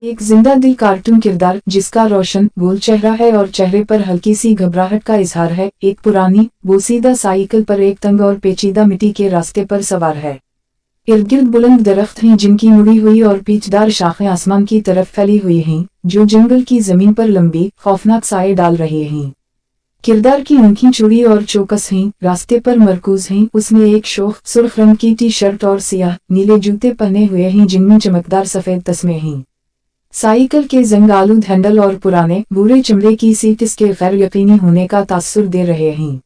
एक जिंदा दिल कार्टून किरदार जिसका रोशन गोल चेहरा है और चेहरे पर हल्की सी घबराहट का इजहार है, एक पुरानी बोसीदा साइकिल पर एक तंग और पेचीदा मिट्टी के रास्ते पर सवार है। इर्द गिर्द बुलंद दरख्त हैं जिनकी मुड़ी हुई और पीचदार शाखें आसमान की तरफ फैली हुई हैं, जो जंगल की जमीन पर लंबी खौफनाक साए डाल रहे हैं। किरदार की आंखें चूड़ी और चौकस हैं, रास्ते पर मरकूज हैं। उसने एक शोख सुर्ख रंग की टी शर्ट और सियाह नीले जूते पहने हुए हैं जिनमें चमकदार सफेद तस्मे हैं। साइकिल के जंग आलूद हैंडल और पुराने भूरे चमड़े की सीट इसके गैर यकीनी होने का तासुर दे रहे हैं।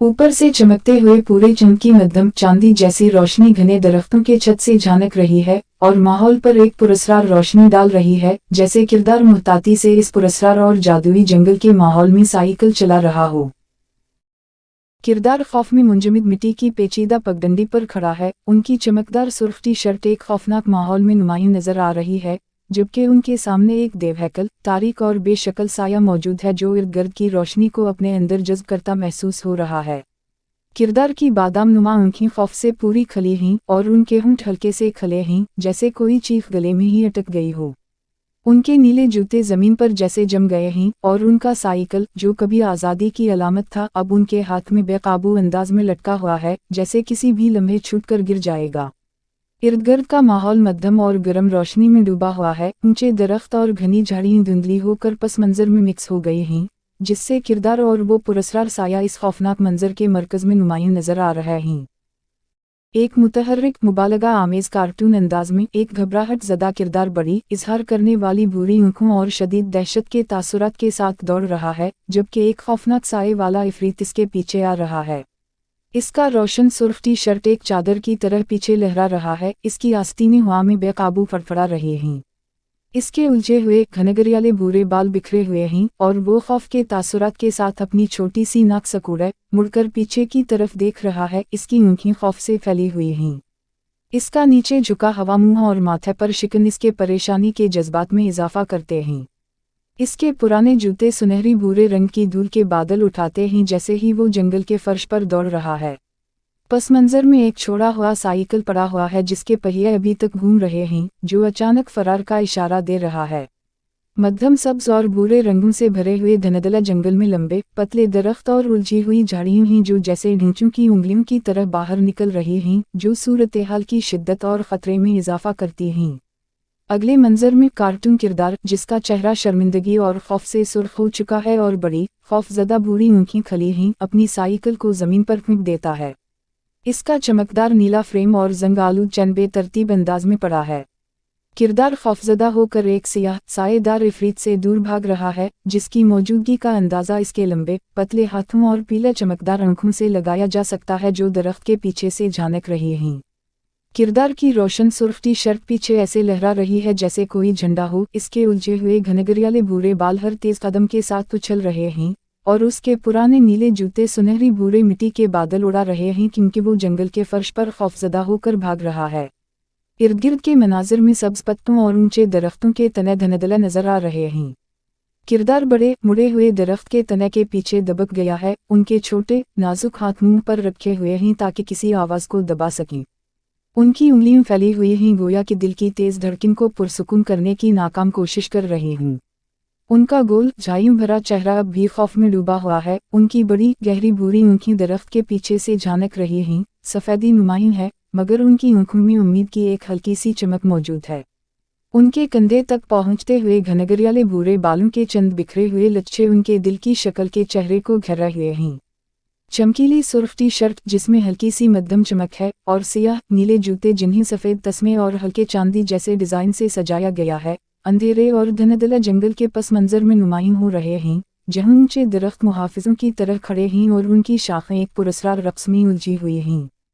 ऊपर से चमकते हुए पूरे चंद की मध्यम चांदी जैसी रोशनी घने दरख्तों के छत से झांक रही है और माहौल पर एक पुरस्कार रोशनी डाल रही है, जैसे किरदार मुहताती से इस पुरस्कार और जादुई जंगल के माहौल में साइकिल चला रहा हो। किरदार खौफ में मुंजमद मिट्टी की पेचीदा पगडंडी पर खड़ा है। उनकी चमकदार सुर्ख टी शर्ट एक खौफनाक माहौल में नुमायां नजर आ रही है, जबकि उनके सामने एक देवहैकल तारीक और बेशक्ल साया मौजूद है जो इर्द गिर्द की रोशनी को अपने अंदर जज्ब करता महसूस हो रहा है। किरदार की बादाम नुमा आंखें खौफ से पूरी खली हैं और उनके होंठ हल्के से खले हैं, जैसे कोई चीख गले में ही अटक गई हो। उनके नीले जूते जमीन पर जैसे जम गए हैं और उनका साइकिल, जो कभी आज़ादी की अलामत था, अब उनके हाथ में बेकाबू अंदाज में लटका हुआ है, जैसे किसी भी लम्हे छूटकर गिर जाएगा। इर्द गिर्द का माहौल मध्यम और गर्म रोशनी में डूबा हुआ है। ऊंचे दरख्त और घनी झाड़ियां धुंधली होकर पस मंजर में मिक्स हो गई हैं, जिससे किरदार और वो पुरस्कार साया इस खौफनाक मंजर के मरकज में नुमायां नजर आ रहा है। एक मुतहर्रिक मुबालगा आमेज कार्टून अंदाज में एक घबराहट ज़दा किरदार बड़ी इजहार करने वाली भूरी आंखों और शदीद दहशत के तासुरात के साथ दौड़ रहा है, जबकि एक खौफनाक साए वाला इफरीत इसके पीछे आ रहा है। इसका रोशन सुर्ख टी शर्ट एक चादर की तरह पीछे लहरा रहा है, इसकी आस्तीनें हवा में बेकाबू फड़फड़ा रही हैं। इसके उलझे हुए घनघरियाले भूरे बाल बिखरे हुए हैं और वो खौफ के तासुरात के साथ अपनी छोटी सी नाक सकोड़े मुड़कर पीछे की तरफ देख रहा है। इसकी आंखें खौफ से फैली हुई हैं। इसका नीचे झुका हवा मुंह और माथे पर शिकन इसके परेशानी के जज्बात में इजाफा करते हैं। इसके पुराने जूते सुनहरी भूरे रंग की धूल के बादल उठाते हैं जैसे ही वो जंगल के फर्श पर दौड़ रहा है। पस मंजर में एक छोड़ा हुआ साइकिल पड़ा हुआ है जिसके पहिए अभी तक घूम रहे हैं, जो अचानक फरार का इशारा दे रहा है। मध्यम सब्ज और भूरे रंगों से भरे हुए धुंधला जंगल में लंबे पतले दरख्त और उलझी हुई झाड़ियां हैं जो जैसे ढींचों की उंगलियों की तरह बाहर निकल रही हैं, जो सूरत-ए-हाल की शिद्दत और खतरे में इजाफा करती हैं। अगले मंजर में कार्टून किरदार, जिसका चेहरा शर्मिंदगी और खौफ से सुर्ख हो चुका है और बड़ी खौफजदा भूरी आंखें खली हैं, अपनी साइकिल को जमीन पर फेंक देता है। इसका चमकदार नीला फ्रेम और जंग आलूद चैन बेतरतीब अंदाज में पड़ा है। किरदार खौफजदा होकर एक सियाह साएदार इफरीत से दूर भाग रहा है, जिसकी मौजूदगी का अंदाजा इसके लंबे पतले हाथों और पीले चमकदार आंखों से लगाया जा सकता है जो दरख्त के पीछे से झांक रही हैं। किरदार की रोशन सुर्ख टी शर्ट पीछे ऐसे लहरा रही है जैसे कोई झंडा हो। इसके उलझे हुए घनघरियाले भूरे बाल हर तेज कदम के साथ उछल रहे हैं और उसके पुराने नीले जूते सुनहरी भूरे मिट्टी के बादल उड़ा रहे हैं, क्योंकि वो जंगल के फर्श पर खौफजदा होकर भाग रहा है। इर्द गिर्द के मनाजिर में सब्ज पत्तों और ऊंचे दरख्तों के तने धुंधले नजर आ रहे हैं। किरदार बड़े मुड़े हुए दरख्त के तने के पीछे दबक गया है। उनके छोटे नाजुक हाथ मुंह पर रखे हुए हैं ताकि किसी आवाज को दबा सकें। उनकी उंगलियां फैली हुई हैं, गोया कि दिल की तेज धड़कन को पुरसुकून करने की नाकाम कोशिश कर रही हूं। उनका गोल झाइयों भरा चेहरा अब भी खौफ में डूबा हुआ है। उनकी बड़ी गहरी भूरी आंखें दरख्त के पीछे से झांक रही हैं। सफेदी नुमायां है, मगर उनकी आंखों में उम्मीद की एक हल्की सी चमक मौजूद है। उनके कंधे तक पहुंचते हुए घनघरियाले भूरे बालों के चंद बिखरे हुए लच्छे उनके दिल की शक्ल के चेहरे को घेरे हुए हैं। चमकीली सुर्ख टी शर्ट जिसमें हल्की सी मध्यम चमक है और सियाह नीले जूते जिन्हें सफेद तस्मे और हल्के चांदी जैसे डिजाइन से सजाया गया है, अंधेरे और धुंधला जंगल के पस मंजर में नुमायां हो रहे हैं, जहां ऊंचे दरख्त मुहाफिजों की तरह खड़े हैं और उनकी शाखें एक पुरस्कार रक्स में उलझी हुई हैं।